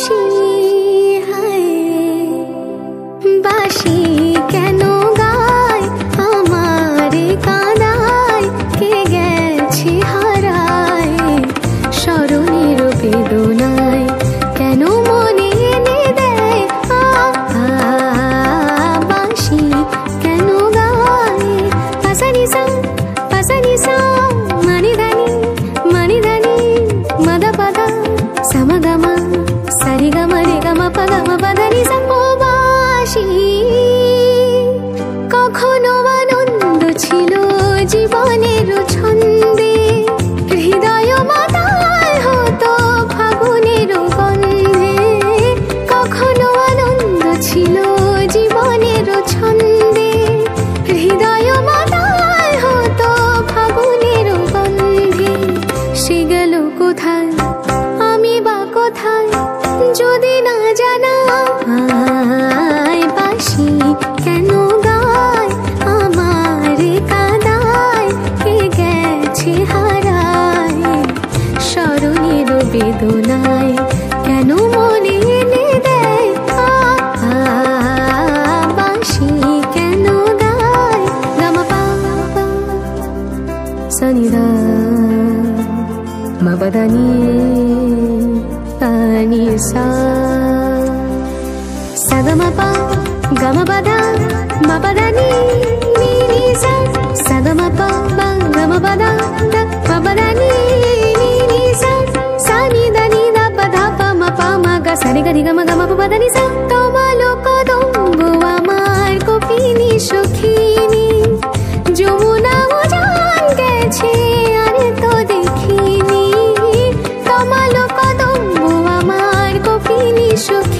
বাঁশি হায় বাঁশি কেন গায় আমারে কাঁদায় কে গেছে হারায় স্মরণের বেদনায় কেন মনে এনে দেয় বাঁশি কেন গায় পাসানি সা মানি ধানি মদা পদা সমগমা সরিগমা রেগমা পদমা পদানি সা ও বাঁশি কখনো আনন্দ ছিল জীবনের ছন্দে হৃদয় মাতাল হতো ফাগুনের গন্ধে কখনো আনন্দ ছিল জীবনের ছন্দে হৃদয় মাতাল হতো ফাগুনের গন্ধে সে গেল কোথায় আমি বা কোথায় যদি না জানা বাঁশি কেন গায় আমারে কাঁদায় কে গেছে হারায় স্মরণের বেদনায় কেন মনে এনে দেয় বাঁশি কেন গায় গামা পা সনিদা মবদানি আনি সা সগমপা গমপদা মপদানি নি সা সগমপা গমপদা মপদানি নি সা সানি দানি দা পদা পম পম গ সরি গরি গম গম পদানি সা তোমালো কদম্ব আমার কপিনি সখিনী যমুনা উজান গেছে আর তো দেখিনি তোমালো কদম্ব আমার কপিনি সখী